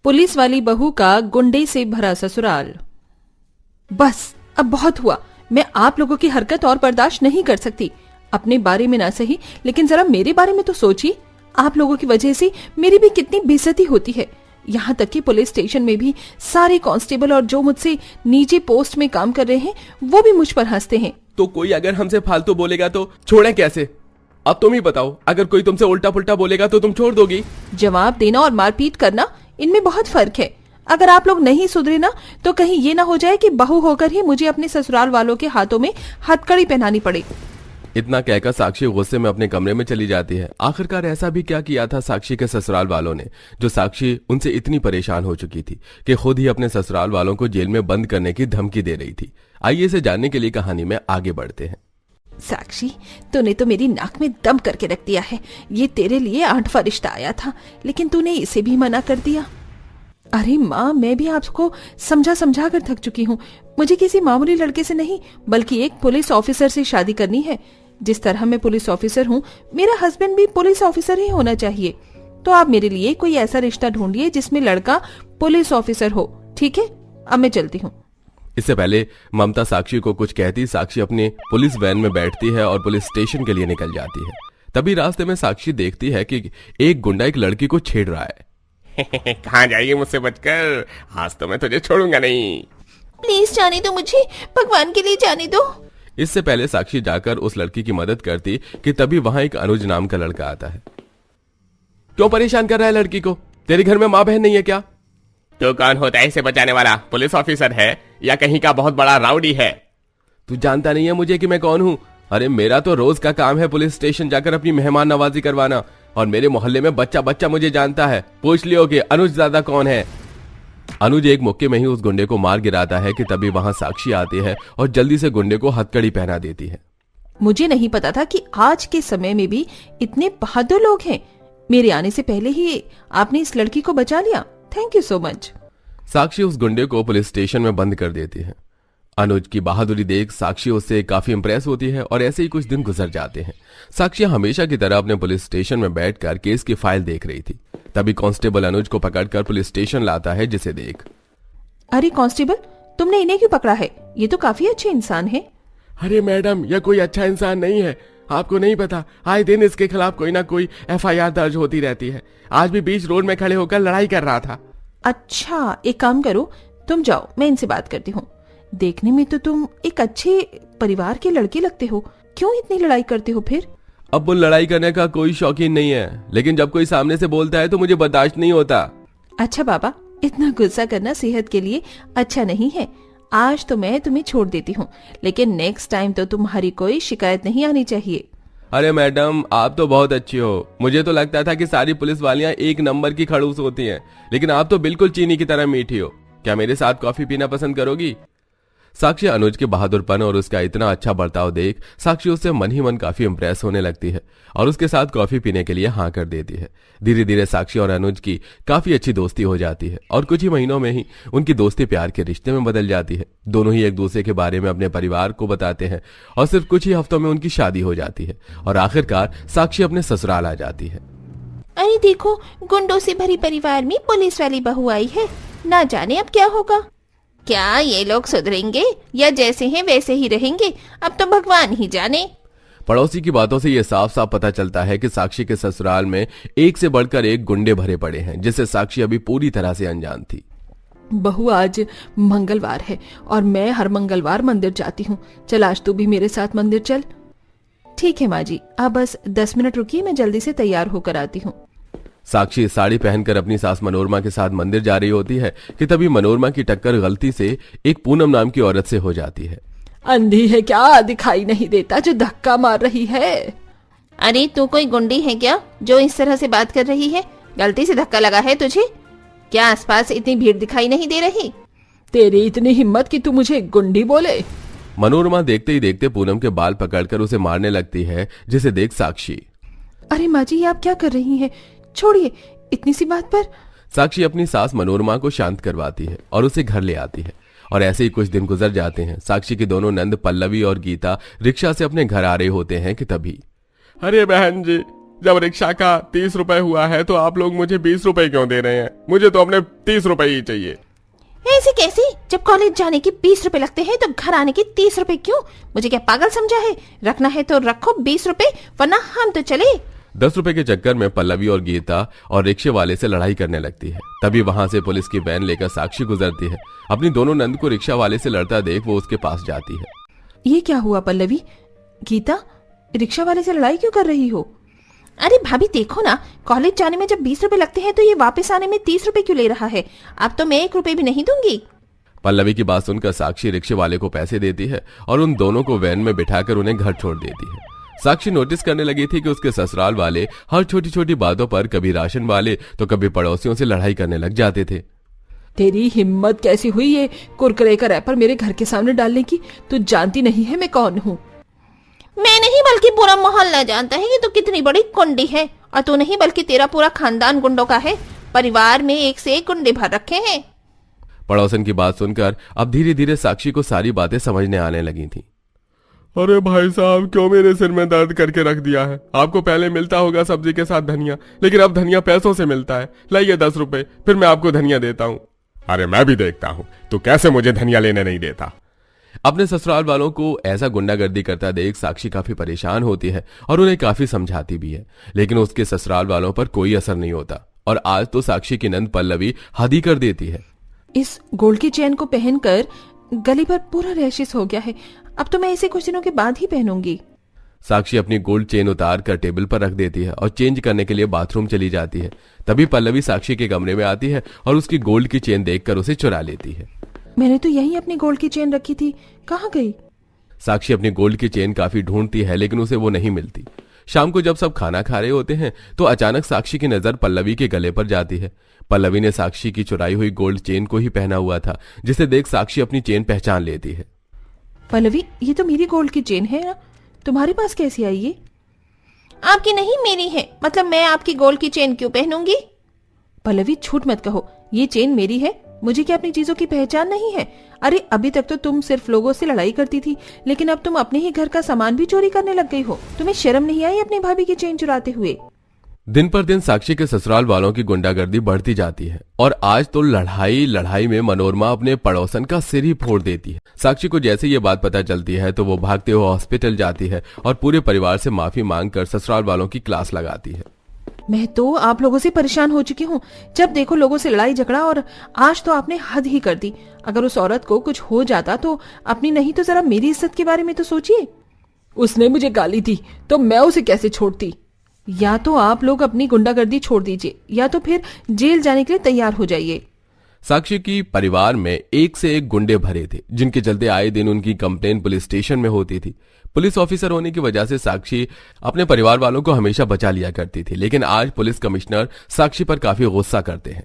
Police वाली बहू का गुंडे से भरा ससुराल। बस अब बहुत हुआ। मैं आप लोगों की हरकत और बर्दाश्त नहीं कर सकती। अपने बारे में ना सही, लेकिन जरा मेरे बारे में तो सोचिए। आप लोगों की वजह से मेरी भी कितनी बेइज्जती होती है। यहाँ तक कि पुलिस स्टेशन में भी सारे कांस्टेबल और जो मुझसे नीचे पोस्ट में काम कर रहे हैं वो भी मुझ पर हंसते हैं। तो कोई अगर हमसे फालतू बोलेगा तो छोड़ें कैसे? अब तुम ही बताओ, अगर कोई तुमसे उल्टा पुल्टा बोलेगा तो तुम छोड़ दोगी? जवाब देना और मारपीट करना, इनमें बहुत फर्क है। अगर आप लोग नहीं सुधरे ना तो कहीं ये ना हो जाए कि बहू होकर ही मुझे अपने ससुराल वालों के हाथों में हथकड़ी पहनानी पड़े। इतना कहकर साक्षी गुस्से में अपने कमरे में चली जाती है। आखिरकार ऐसा भी क्या किया था साक्षी के ससुराल वालों ने, जो साक्षी उनसे इतनी परेशान हो चुकी थी कि खुद ही अपने ससुराल वालों को जेल में बंद करने की धमकी दे रही थी। आइए इसे जानने के लिए कहानी में आगे बढ़ते हैं। साक्षी, तूने तो मेरी नाक में दम करके रख दिया है। ये तेरे लिए 8वां रिश्ता आया था, लेकिन तूने इसे भी मना कर दिया। अरे माँ, मैं भी आपको समझा समझा कर थक चुकी हूँ। मुझे किसी मामूली लड़के से नहीं बल्कि एक पुलिस ऑफिसर से शादी करनी है। जिस तरह मैं पुलिस ऑफिसर हूँ, मेरा हस्बैंड भी पुलिस ऑफिसर ही होना चाहिए। तो आप मेरे लिए कोई ऐसा रिश्ता ढूंढिए जिसमें लड़का पुलिस ऑफिसर हो। ठीक है, अब मैं चलती हूँ। इससे पहले ममता साक्षी को कुछ कहती, साक्षी अपनी पुलिस वैन में बैठती है और पुलिस स्टेशन के लिए निकल जाती है। तभी रास्ते में साक्षी देखती है कि एक गुंडा एक लड़की को छेड़ रहा है। कहाँ जाएगी मुझसे बचकर? आज तो मैं तुझे छोड़ूंगा नहीं। प्लीज जाने दो मुझे, भगवान के लिए जाने दो। इससे पहले साक्षी जाकर उस लड़की की मदद करती कि तभी वहां एक अनुज नाम का लड़का आता है। क्यों परेशान कर रहा है लड़की को? तेरे घर में माँ बहन नहीं है क्या? तो कौन होता है इसे बचाने वाला? पुलिस ऑफिसर है या कहीं का बहुत बड़ा राउडी है? तू जानता नहीं है मुझे कि मैं कौन हूँ? अरे मेरा तो रोज का काम है पुलिस स्टेशन जाकर अपनी मेहमान नवाजी करवाना, और मेरे मोहल्ले में बच्चा बच्चा मुझे जानता है। पूछ लियो कि अनुज दादा कौन है। अनुज एक मुक्के में ही उस गुंडे को मार गिराता है कि तभी वहां साक्षी आती है और जल्दी से गुंडे को हथकड़ी पहना देती है। मुझे नहीं पता था कि आज के समय में भी इतने बहादुर लोग हैं। मेरे आने से पहले ही आपने इस लड़की को बचा लिया। Thank you so much. Sakshi उस गुंडे को पुलिस स्टेशन में बंद कर देती है। अनुज की बहादुरी देख साक्षी उससे काफी इंप्रेस होती है और ऐसे ही कुछ दिन गुजर जाते हैं। साक्षी हमेशा की तरह अपने पुलिस स्टेशन में बैठकर केस की फाइल देख रही थी। तभी कांस्टेबल अनुज को पकड़कर पुलिस स्टेशन लाता है, जिसे देख। अरे कांस्टेबल, तुमने इन्हें क्यों पकड़ा है? ये तो काफी अच्छे इंसान है। अरे मैडम, यह कोई अच्छा इंसान नहीं है। आपको नहीं पता, आए दिन इसके खिलाफ कोई ना कोई FIR दर्ज होती रहती है। आज भी बीच रोड में खड़े होकर लड़ाई कर रहा था। अच्छा, एक काम करो, तुम जाओ, मैं इनसे बात करती हूँ। देखने में तो तुम एक अच्छे परिवार के लड़के लगते हो, क्यों इतनी लड़ाई करते हो फिर? अब वो लड़ाई करने का कोई शौकीन नहीं है, लेकिन जब कोई सामने से बोलता है तो मुझे बर्दाश्त नहीं होता। अच्छा बाबा, इतना गुस्सा करना सेहत के लिए अच्छा नहीं है। आज तो मैं तुम्हें छोड़ देती हूँ, लेकिन नेक्स्ट टाइम तो तुम्हारी कोई शिकायत नहीं आनी चाहिए। अरे मैडम, आप तो बहुत अच्छी हो। मुझे तो लगता था कि सारी पुलिस वालियां एक नंबर की खड़ूस होती हैं, लेकिन आप तो बिल्कुल चीनी की तरह मीठी हो। क्या मेरे साथ कॉफी पीना पसंद करोगी? साक्षी अनुज के बहादुरपन और उसका इतना अच्छा बर्ताव देख साक्षी उससे मन ही मन काफी इंप्रेस होने लगती है और उसके साथ कॉफी पीने के लिए हाँ कर देती है। धीरे धीरे साक्षी और अनुज की काफी अच्छी दोस्ती हो जाती है और कुछ ही महीनों में ही उनकी दोस्ती प्यार के रिश्ते में बदल जाती है। दोनों ही एक दूसरे के बारे में अपने परिवार को बताते हैं और सिर्फ कुछ ही हफ्तों में उनकी शादी हो जाती है और आखिरकार साक्षी अपने ससुराल आ जाती है। अरे देखो, गुंडों से भरी परिवार में पुलिस वाली बहू आई है। ना जाने अब क्या होगा। क्या ये लोग सुधरेंगे या जैसे हैं वैसे ही रहेंगे? अब तो भगवान ही जाने। पड़ोसी की बातों से यह साफ साफ पता चलता है कि साक्षी के ससुराल में एक से बढ़कर एक गुंडे भरे पड़े हैं, जिससे साक्षी अभी पूरी तरह से अनजान थी। बहू, आज मंगलवार है और मैं हर मंगलवार मंदिर जाती हूँ। चल, आज तू भी मेरे साथ मंदिर चल। ठीक है माँ जी, आप बस 10 मिनट रुकिए, मैं जल्दी से तैयार होकर आती हूँ। साक्षी साड़ी पहनकर अपनी सास मनोरमा के साथ मंदिर जा रही होती है कि तभी मनोरमा की टक्कर गलती से एक पूनम नाम की औरत से हो जाती है। अंधी है क्या? दिखाई नहीं देता जो धक्का मार रही है? अरे तू कोई गुंडी है क्या जो इस तरह से बात कर रही है? गलती से धक्का लगा है तुझे? क्या आसपास इतनी भीड़ दिखाई नहीं दे रही? तेरी इतनी हिम्मत कि तू मुझे गुंडी बोले? मनोरमा देखते ही देखते पूनम के बाल पकड़कर उसे मारने लगती है, जिसे देख साक्षी। अरे माँ जी, आप क्या कर रही हैं? छोड़िए, इतनी सी बात पर। साक्षी अपनी सास मनोरमा को शांत करवाती है और उसे घर ले आती है और ऐसे ही कुछ दिन गुजर जाते हैं। साक्षी की दोनों नंद पल्लवी और गीता रिक्शा से अपने घर आ रहे होते हैं कि तभी, अरे बहन जी, जब रिक्शा का 30 रुपए हुआ है तो आप लोग मुझे 20 रुपए क्यों दे रहे हैं? मुझे तो अपने 30 रुपए ही चाहिए। ऐसे कैसे? जब कॉलेज जाने के 20 रुपए लगते हैं तो घर आने के 30 रुपए क्यों? मुझे क्या पागल समझा है? रखना है तो रखो 20 रुपए, वरना हम तो चले। 10 रुपए के चक्कर में पल्लवी और गीता और रिक्शे वाले से लड़ाई करने लगती है। तभी वहां से पुलिस की वैन लेकर साक्षी गुजरती है। अपनी दोनों नंद को रिक्शा वाले से लड़ता देख वो उसके पास जाती है। ये क्या हुआ पल्लवी? गीता, रिक्शा वाले से लड़ाई क्यों कर रही हो? अरे भाभी देखो ना, कॉलेज जाने में जब 20 रुपए लगते हैं तो ये वापस आने में 30 रुपए क्यों ले रहा है? अब तो मैं 1 रुपए भी नहीं दूंगी। पल्लवी की बात सुनकर साक्षी रिक्शे वाले को पैसे देती है और उन दोनों को वैन में बिठाकर उन्हें घर छोड़ देती है। साक्षी नोटिस करने लगी थी कि उसके ससुराल वाले हर छोटी छोटी बातों पर कभी राशन वाले तो कभी पड़ोसियों से लड़ाई करने लग जाते थे। तेरी हिम्मत कैसी हुई ये कुरकुरे का रैपर मेरे घर के सामने डालने की? तू जानती नहीं है मैं कौन हूँ? मैं नहीं बल्कि पूरा मोहल्ला जानता है कि तू कितनी बड़ी कुंडी है। और तू नहीं बल्कि तेरा पूरा खानदान गुंडों का है। परिवार में एक से एक गुंडे भर रखे हैं। पड़ोसन की बात सुनकर अब धीरे धीरे साक्षी को सारी बातें समझने आने लगी थी। अरे भाई साहब, क्यों मेरे सिर में दर्द करके रख दिया है? आपको पहले मिलता होगा सब्जी के साथ धनिया, लेकिन अब धनिया पैसों से मिलता है। लाइए 10 रुपए, फिर मैं आपको धनिया देता हूँ। अरे मैं भी देखता हूँ तू कैसे मुझे धनिया लेने नहीं देता। अपने ससुराल वालों को ऐसा गुंडागर्दी करता देख साक्षी काफी परेशान होती है और उन्हें काफी समझाती भी है, लेकिन उसके ससुराल वालों पर कोई असर नहीं होता। और आज तो साक्षी की नंद पल्लवी हद ही कर देती है। इस गोल्ड की चेन को पहनकर गले पर पूरा रैशेस हो गया है। अब तो मैं इसे कुछ दिनों के बाद ही पहनूंगी। साक्षी अपनी गोल्ड चेन उतार कर टेबल पर रख देती है और चेंज करने के लिए बाथरूम चली जाती है। तभी पल्लवी साक्षी के कमरे में आती है और उसकी गोल्ड की चेन देखकर उसे चुरा लेती है। मैंने तो यहीं अपनी गोल्ड की चेन रखी थी, कहाँ गई? साक्षी अपनी गोल्ड की चेन काफी ढूंढती है लेकिन उसे वो नहीं मिलती। शाम को जब सब खाना खा रहे होते हैं तो अचानक साक्षी की नजर पल्लवी के गले पर जाती है। पल्लवी ने साक्षी की चुराई हुई गोल्ड चेन को ही पहना हुआ था, जिसे देख साक्षी अपनी चेन पहचान लेती है। पल्लवी, ये तो मेरी गोल्ड की चेन है ना, तुम्हारे पास कैसी आई ये? आपकी नहीं मेरी है, मतलब मैं आपकी गोल्ड की चेन क्यों पहनूंगी? पल्लवी झूठ मत कहो, ये चेन मेरी है। मुझे क्या अपनी चीजों की पहचान नहीं है? अरे अभी तक तो तुम सिर्फ लोगों से लड़ाई करती थी, लेकिन अब तुम अपने ही घर का सामान भी चोरी करने लग गई हो। तुम्हें शर्म नहीं आई अपनी भाभी की चेन चुराते हुए? दिन पर दिन साक्षी के ससुराल वालों की गुंडागर्दी बढ़ती जाती है और आज तो लड़ाई में मनोरमा अपने पड़ोसन का सिर ही फोड़ देती है। साक्षी को जैसे ये बात पता चलती है तो वो भागते हुए हॉस्पिटल जाती है और पूरे परिवार से माफी मांगकर ससुराल वालों की क्लास लगाती है। मैं तो आप लोगों से परेशान हो चुकी हूँ। जब देखो लोगों से लड़ाई झगड़ा, और आज तो आपने हद ही कर दी। अगर उस औरत को कुछ हो जाता तो अपनी नहीं तो जरा मेरी इज्जत के बारे में तो सोचिए। उसने मुझे गाली दी तो मैं उसे कैसे छोड़ती? या तो आप लोग अपनी गुंडागर्दी छोड़ दीजिए या तो फिर जेल जाने के लिए तैयार हो जाइए। साक्षी की परिवार में एक से एक गुंडे भरे थे, जिनके चलते आए दिन उनकी कंप्लेन पुलिस स्टेशन में होती थी। पुलिस ऑफिसर होने की वजह से साक्षी अपने परिवार वालों को हमेशा बचा लिया करती थी, लेकिन आज पुलिस कमिश्नर साक्षी पर काफी गुस्सा करते हैं।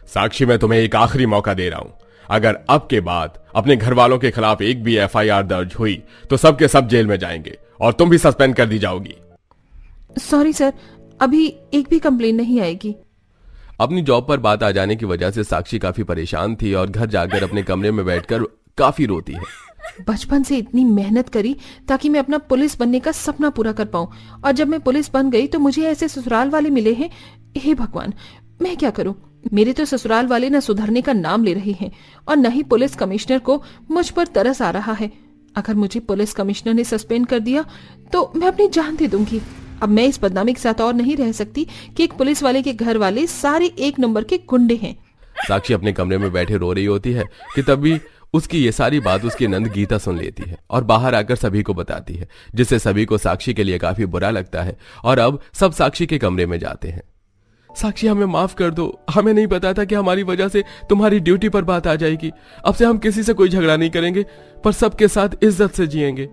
साक्षी, मैं तुम्हें एक आखिरी मौका दे रहा हूं। अगर अब के बाद अपने घर वालों के खिलाफ एक भी FIR दर्ज हुई तो सबके सब जेल में जाएंगे और तुम भी सस्पेंड कर दी जाओगी। सॉरी सर, अभी एक भी कंप्लेन नहीं आएगी। अपनी जॉब पर बात आ जाने की वजह से साक्षी काफी परेशान थी और घर जाकर अपने कमरे में बैठकर काफी रोती है। बचपन से इतनी मेहनत करी ताकि मैं अपना पुलिस बनने का सपना पूरा कर पाऊं, और जब मैं पुलिस बन गई तो मुझे ऐसे ससुराल वाले मिले हैं। हे भगवान, मैं क्या करूं? मेरे तो ससुराल वाले न सुधरने का नाम ले रहे हैं और न ही पुलिस कमिश्नर को मुझ पर तरस आ रहा है। अगर मुझे पुलिस कमिश्नर ने सस्पेंड कर दिया तो मैं अपनी जान दे दूंगी। अब मैं इस बदनामी के साथ और नहीं रह सकती कि एक पुलिस वाले के घर वाले सारे 1 नंबर के गुंडे हैं। साक्षी अपने कमरे में बैठे रो रही होती है कि तभी उसकी ये सारी बात उसकी नंद गीता सुन लेती है और बाहर आकर सभी को बताती है, जिससे सभी को साक्षी के लिए काफी बुरा लगता है और अब सब साक्षी के कमरे में जाते हैं। साक्षी, हमें माफ कर दो, हमें नहीं पता था कि हमारी वजह से तुम्हारी ड्यूटी पर बात आ जाएगी। अब से हम किसी से कोई झगड़ा नहीं करेंगे, पर सबके साथ इज्जत से जिएंगे।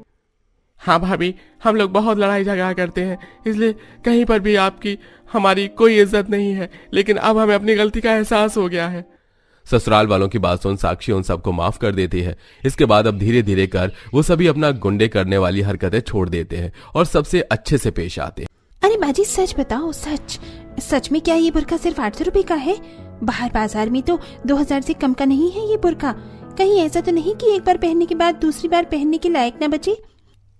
हाँ भाभी, हम लोग बहुत लड़ाई झगड़ा करते हैं, इसलिए कहीं पर भी आपकी हमारी कोई इज्जत नहीं है, लेकिन अब हमें अपनी गलती का एहसास हो गया है। ससुराल वालों की बात सुन साक्षी उन सबको माफ कर देती है। इसके बाद अब धीरे धीरे कर वो सभी अपना गुंडे करने वाली हरकतें छोड़ देते हैं और सबसे अच्छे से पेश आते हैं। अरे बाजी, सच बताओ, सच में क्या ये बुर्का सिर्फ 800 रुपए का है? बाहर बाजार में तो 2000 से कम का नहीं है ये बुर्का। कहीं ऐसा तो नहीं कि एक बार पहनने के बाद दूसरी बार पहनने के लायक ना बचे?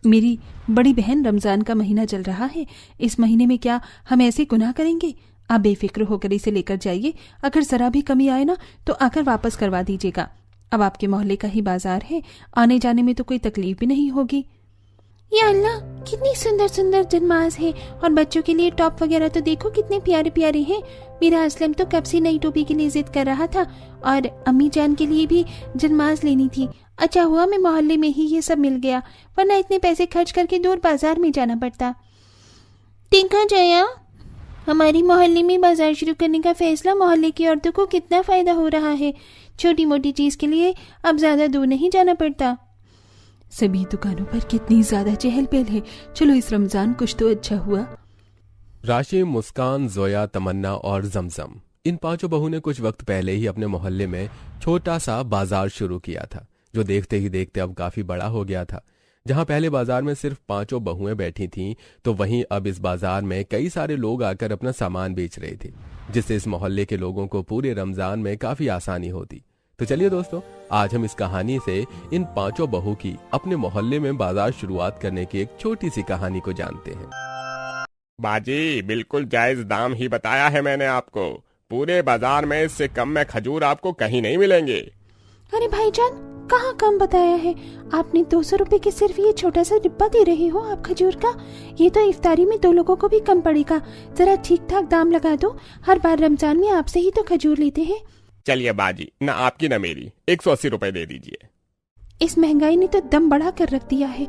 मेरी बड़ी बहन, रमजान का महीना चल रहा है, इस महीने में क्या हम ऐसे गुनाह करेंगे? आप बेफिक्र होकर इसे लेकर जाइए। अगर जरा भी कमी आए ना तो आकर वापस करवा दीजिएगा। अब आपके मोहल्ले का ही बाजार है, आने जाने में तो कोई तकलीफ भी नहीं होगी। या अल्लाह, कितनी सुंदर सुंदर जन्माज है, और बच्चों के लिए टॉप वगैरह तो देखो कितने प्यारे प्यारे हैं। मेरा असलम तो कब से नई टोपी के लिए जिद कर रहा था, और अम्मी जान के लिए भी जन्माज लेनी थी। अच्छा हुआ मैं मोहल्ले में ही ये सब मिल गया, वरना इतने पैसे खर्च करके दूर बाजार में जाना पड़ता। देखा जया, हमारी मोहल्ले में बाजार शुरू करने का फैसला मोहल्ले की औरतों को कितना फायदा हो रहा है। छोटी मोटी चीज के लिए अब ज्यादा दूर नहीं जाना पड़ता। सभी दुकानों पर कितनी ज्यादा चहल पहल है। चलो इस रमजान कुछ तो अच्छा हुआ। राशि, मुस्कान, जोया, तमन्ना और जमजम, इन पांचों बहू ने कुछ वक्त पहले ही अपने मोहल्ले में छोटा सा बाजार शुरू किया था, जो देखते ही देखते अब काफी बड़ा हो गया था। जहां पहले बाजार में सिर्फ पांचों बहुएं बैठी थीं, तो वहीं अब इस बाजार में कई सारे लोग आकर अपना सामान बेच रहे थे, जिससे इस मोहल्ले के लोगों को पूरे रमजान में काफी आसानी होती। तो चलिए दोस्तों, आज हम इस कहानी से इन पांचों बहू की अपने मोहल्ले में बाजार शुरुआत करने की एक छोटी सी कहानी को जानते हैं। बाजी, बिल्कुल जायज दाम ही बताया है मैंने आपको। पूरे बाजार में इससे कम में खजूर आपको कहीं नहीं मिलेंगे। अरे भाईजान, कहाँ कम बताया है आपने? 200 रुपए के सिर्फ ये छोटा सा डिब्बा दे रहे हो आप खजूर का। ये तो इफ्तारी में 2 लोगों को भी कम पड़ेगा। जरा ठीक ठाक दाम लगा दो, हर बार रमजान में आपसे ही तो खजूर लेते हैं। चलिए बाजी, न आपकी न मेरी, 180 रुपए दे दीजिए। इस महंगाई ने तो दम बढ़ा कर रख दिया है।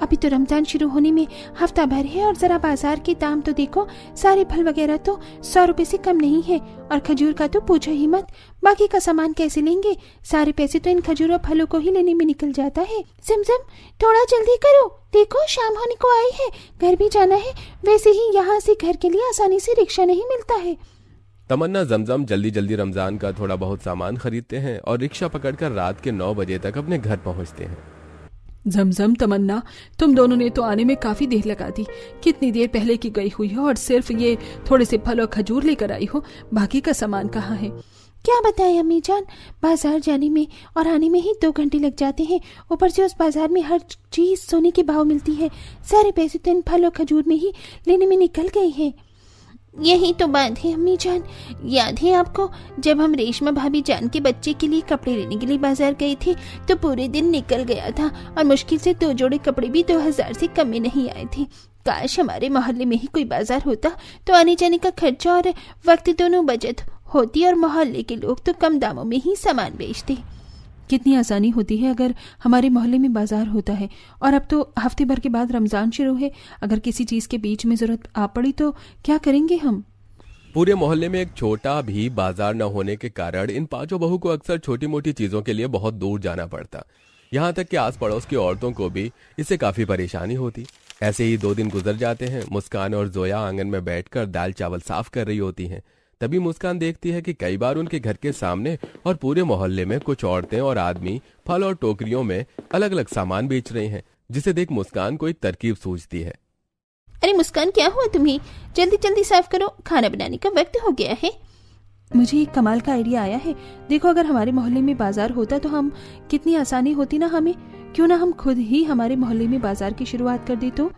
अभी तो रमजान शुरू होने में हफ्ता भर है, और जरा बाजार के दाम तो देखो, सारे फल वगैरह तो 100 रुपए से कम नहीं है, और खजूर का तो पूछो ही मत। बाकी का सामान कैसे लेंगे? सारे पैसे तो इन खजूर और फलों को ही लेने में निकल जाता है। जिमजिम, थोड़ा जल्दी करो, देखो शाम होने को आई है, घर भी जाना है। वैसे ही यहाँ से घर के लिए आसानी से रिक्शा नहीं मिलता है। तमन्ना, जमजम जल्दी जल्दी रमजान का थोड़ा बहुत सामान खरीदते हैं और रिक्शा पकड़कर रात के 9 बजे तक अपने घर पहुंचते हैं। जमजम, तमन्ना, तुम दोनों ने तो आने में काफी देर लगा दी। कितनी देर पहले की गई हुई हो और सिर्फ ये थोड़े से फल और खजूर लेकर आई हो। बाकी का सामान कहाँ है? क्या बताएं अम्मी जान, बाजार जाने में और आने में ही 2 घंटे लग जाते हैं। ऊपर से उस बाजार में हर चीज सोने के भाव मिलती है। सारे पैसे तो इन फल और खजूर में ही लेने में निकल गए हैं। यही तो बात है अम्मी जान, याद है आपको जब हम रेशमा भाभी जान के बच्चे के लिए कपड़े लेने के लिए बाजार गए थे, तो पूरे दिन निकल गया था, और मुश्किल से 2 जोड़े कपड़े भी 2000 से कम में नहीं आए थे। काश हमारे मोहल्ले में ही कोई बाजार होता, तो आने जाने का खर्चा और वक्त दोनों बचत होती, और मोहल्ले के लोग तो कम दामों में ही सामान बेचते। कितनी आसानी होती है अगर हमारे मोहल्ले में बाजार होता है। और अब तो हफ्ते भर के बाद रमजान शुरू है, अगर किसी चीज के बीच में जरूरत आ पड़ी तो क्या करेंगे हम? पूरे मोहल्ले में एक छोटा भी बाजार न होने के कारण इन पांचों बहू को अक्सर छोटी मोटी चीजों के लिए बहुत दूर जाना पड़ता। यहाँ तक कि आस पड़ोस की औरतों को भी इससे काफी परेशानी होती। ऐसे ही 2 दिन गुजर जाते हैं। मुस्कान और जोया आंगन में बैठकर दाल चावल साफ कर रही होती हैं। तभी मुस्कान देखती है कि कई बार उनके घर के सामने और पूरे मोहल्ले में कुछ औरतें और आदमी फल और टोकरियों में अलग अलग सामान बेच रहे हैं, जिसे देख मुस्कान को एक तरकीब सूझती है। अरे मुस्कान, क्या हुआ तुम्हें? जल्दी जल्दी साफ करो, खाना बनाने का वक्त हो गया है। मुझे एक कमाल का आइडिया आया है। देखो, अगर हमारे मोहल्ले में बाजार होता तो हम कितनी आसानी होती ना हमें। क्यों ना हम खुद ही हमारे मोहल्ले में बाजार की शुरुआत कर दे। तो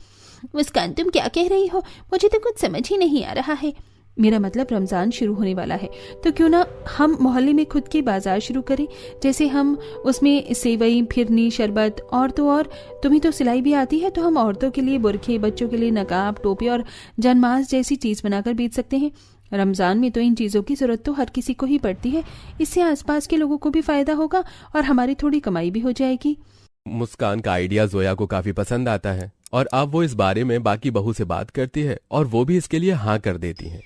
मुस्कान, तुम क्या कह रही हो? मुझे तो कुछ समझ ही नहीं आ रहा है। मेरा मतलब रमजान शुरू होने वाला है, तो क्यों ना हम मोहल्ले में खुद के बाजार शुरू करें। जैसे हम उसमें सेवई, फिरनी, शरबत, और तो और तुम्हें तो सिलाई भी आती है, तो हम औरतों के लिए बुरखे, बच्चों के लिए नकाब, टोपी और जनमाज जैसी चीज बनाकर बेच सकते हैं। रमजान में तो इन चीजों की जरूरत तो हर किसी को ही पड़ती है। इससे आसपास के लोगों को भी फायदा होगा और हमारी थोड़ी कमाई भी हो जाएगी। मुस्कान का आइडिया जोया को काफी पसंद आता है, और अब वो इस बारे में बाकी बहू से बात करती है, और वो भी इसके लिए हाँ कर देती है।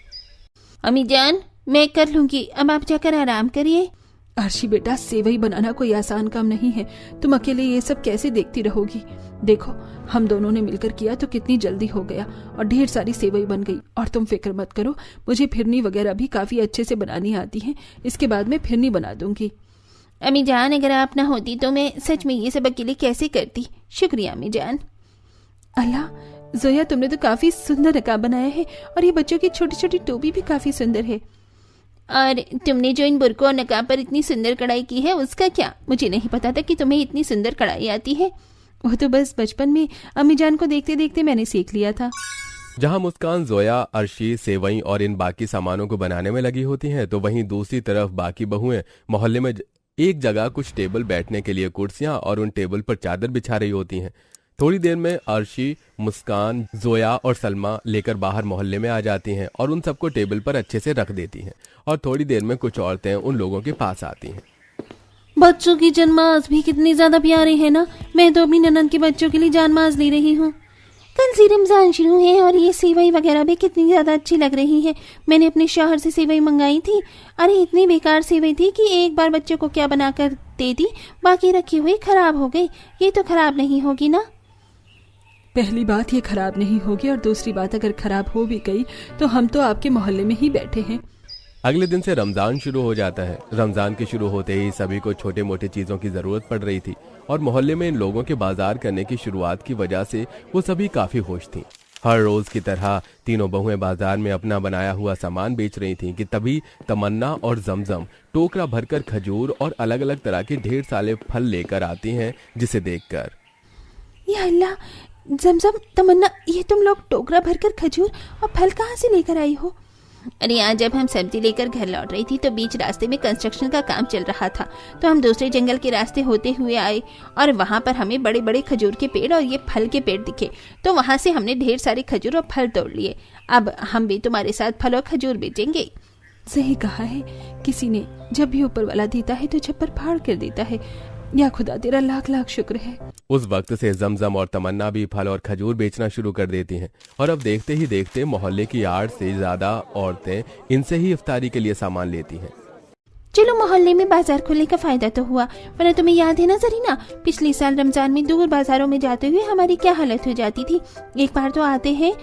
अम्मी जान, मैं कर लूंगी, अब आप जाकर आराम करिए। अर्शी बेटा, सेवई बनाना कोई आसान काम नहीं है। तुम अकेले ये सब कैसे देखती रहोगी? देखो, हम दोनों ने मिलकर किया तो कितनी जल्दी हो गया और ढेर सारी सेवई बन गई। और तुम फिक्र मत करो, मुझे फिरनी वगैरह भी काफी अच्छे से बनानी आती है। इसके बाद मैं फिरनी बना दूंगी। अम्मी जान, अगर आप ना होती तो मैं सच में ये सब अकेले कैसे करती। शुक्रिया अम्मी जान। अल्लाह, जोया, तुमने तो काफी सुंदर नकाब बनाया है, और ये बच्चों की छोटी छोटी टोपी भी काफी सुंदर है। और तुमने जो इन बुरकों और नकाब पर इतनी सुंदर कढ़ाई की है, उसका क्या? मुझे नहीं पता था कि तुम्हें इतनी सुंदर कढ़ाई आती है। वो तो बस बचपन में अम्मी जान को देखते देखते मैंने सीख लिया था। जहां मुस्कान, जोया, अर्शी, सेवई और इन बाकी सामानों को बनाने में लगी होती हैं, तो वहीं दूसरी तरफ बाकी बहुएं मोहल्ले में एक जगह कुछ टेबल बैठने के लिए कुर्सियां और उन टेबल पर चादर बिछा रही होती हैं। थोड़ी देर में अर्शी, मुस्कान, जोया और सलमा लेकर बाहर मोहल्ले में आ जाती हैं और उन सबको टेबल पर अच्छे से रख देती हैं। और थोड़ी देर में कुछ औरतें उन लोगों के पास आती हैं। बच्चों की जानमाज भी कितनी ज्यादा प्यारी है ना। मैं तो अपनी ननद के बच्चों के लिए जानमाज ले रही हूँ। कल से रमजान शुरू है और ये सेवई वगैरह भी कितनी ज्यादा अच्छी लग रही है। मैंने अपने शौहर से सेवई मंगाई थी। अरे इतनी बेकार सेवई थी कि एक बार बच्चों को क्या बनाकर दे दी, बाकी रखी हुई खराब हो गई। ये तो खराब नहीं होगी ना? पहली बात ये खराब नहीं होगी, और दूसरी बात अगर खराब हो भी गई तो हम तो आपके मोहल्ले में ही बैठे हैं। अगले दिन से रमजान शुरू हो जाता है। रमजान के शुरू होते ही सभी को छोटे मोटे चीजों की जरूरत पड़ रही थी और मोहल्ले में इन लोगों के बाजार करने की शुरुआत की वजह से वो सभी काफी खुश थीं। हर रोज की तरह तीनों बहुएं बाजार में अपना बनाया हुआ सामान बेच रही थीं कि तभी तमन्ना और जमजम टोकरा भरकर खजूर और अलग अलग तरह के ढेर सारे फल लेकर आती हैं, जिसे देखकर या अल्लाह, जमजम, तमन्ना, ये तुम लोग टोकरा भरकर खजूर और फल कहाँ से लेकर आई हो? अरे आज जब हम सब्जी लेकर घर लौट रही थी तो बीच रास्ते में कंस्ट्रक्शन का काम चल रहा था, तो हम दूसरे जंगल के रास्ते होते हुए आए और वहाँ पर हमें बड़े बड़े खजूर के पेड़ और ये फल के पेड़ दिखे, तो वहाँ से हमने ढेर सारे खजूर और फल तोड़ लिए। अब हम भी तुम्हारे साथ फल और खजूर बेचेंगे। सही कहा है, किसी ने जब भी ऊपर वाला देता है तो छप्पर फाड़ कर देता है। या खुदा तेरा लाख लाख शुक्र है। उस वक्त से जमजम और तमन्ना भी फल और खजूर बेचना शुरू कर देती हैं और अब देखते ही देखते मोहल्ले की 8 से ज्यादा औरतें इनसे ही इफ्तारी के लिए सामान लेती हैं। चलो मोहल्ले में बाजार खुलने का फायदा तो हुआ, वरना तुम्हें याद है ना जरीना, पिछले साल रमजान में दूर बाजारों में जाते हुए हमारी क्या हालत हो जाती थी। एक बार तो आते हैं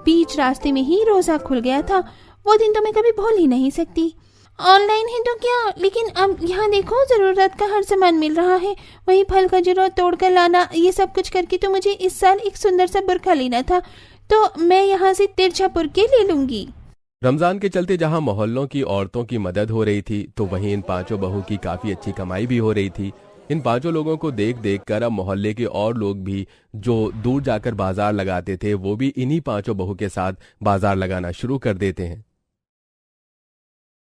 बीच रास्ते में ही रोजा खुल गया था। वो दिन तो मैं कभी भूल ही नहीं सकती। ऑनलाइन है तो क्या, लेकिन अब यहाँ देखो जरूरत का हर सामान मिल रहा है। वही फल खजूर तोड़ कर लाना, ये सब कुछ करके तो मुझे इस साल एक सुंदर सा बुरखा लेना था, तो मैं यहाँ से तिरछा बुरके ले लूंगी। रमजान के चलते जहां मोहल्लों की औरतों की मदद हो रही थी, तो वहीं इन 5 बहू की काफी अच्छी कमाई भी हो रही थी। इन 5 लोगों को देख देख कर अब मोहल्ले के और लोग भी जो दूर जाकर बाजार लगाते थे, वो भी इन्हीं 5 बहू के साथ बाजार लगाना शुरू कर देते हैं।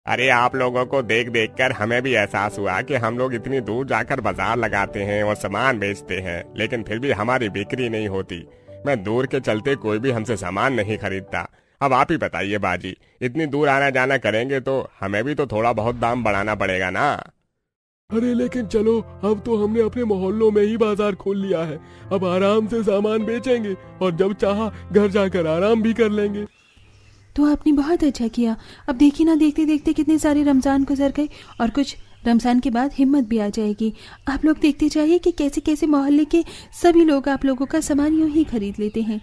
अरे आप लोगों को देख देख कर हमें भी एहसास हुआ कि हम लोग इतनी दूर जाकर बाजार लगाते हैं और सामान बेचते हैं, लेकिन फिर भी हमारी बिक्री नहीं होती। मैं दूर के चलते कोई भी हमसे सामान नहीं खरीदता। अब आप ही बताइए बाजी, इतनी दूर आना जाना करेंगे तो हमें भी तो थोड़ा बहुत दाम बढ़ाना पड़ेगा ना। अरे लेकिन चलो, अब तो हमने अपने मोहल्लों में ही बाजार खोल लिया है। अब आराम से सामान बेचेंगे और जब चाहा घर जाकर आराम भी कर लेंगे। तो आपने बहुत अच्छा किया। अब देखिए ना, देखते देखते कितने सारे रमजान गुजर गए और कुछ रमजान के बाद हिम्मत भी आ जाएगी। आप लोग देखते जाइए कि कैसे कैसे मोहल्ले के सभी लोग आप लोगों का सामान यूं ही खरीद लेते हैं।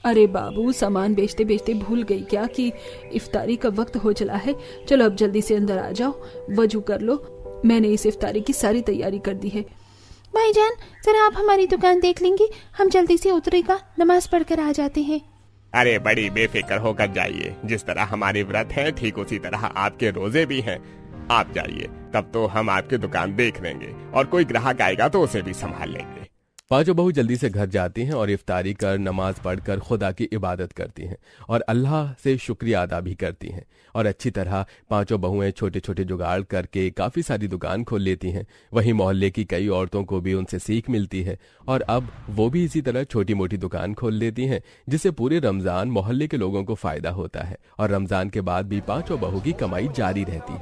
अरे बाबू, सामान बेचते बेचते भूल गई क्या कि इफ्तारी का वक्त हो चला है। चलो अब जल्दी से अंदर आ जाओ, वजू कर लो। मैंने इस इफ्तारी की सारी तैयारी कर दी है। भाईजान, जरा आप हमारी दुकान देख लेंगे, हम जल्दी से उतरेगा, नमाज पढ़कर आ जाते हैं। अरे बड़ी बेफिक्र होकर जाइए, जिस तरह हमारी व्रत है ठीक उसी तरह आपके रोजे भी हैं। आप जाइए, तब तो हम आपकी दुकान देख लेंगे और कोई ग्राहक आएगा तो उसे भी संभाल लेंगे। 5 बहू जल्दी से घर जाती हैं और इफ्तारी कर नमाज पढ़कर खुदा की इबादत करती हैं और अल्लाह से शुक्रिया अदा भी करती हैं। और अच्छी तरह 5 बहुएं छोटे छोटे जुगाड़ करके काफी सारी दुकान खोल लेती हैं। वहीं मोहल्ले की कई औरतों को भी उनसे सीख मिलती है और अब वो भी इसी तरह छोटी मोटी दुकान खोल लेती हैं, जिससे पूरे रमजान मोहल्ले के लोगों को फायदा होता है और रमजान के बाद भी 5 बहू की कमाई जारी रहती है।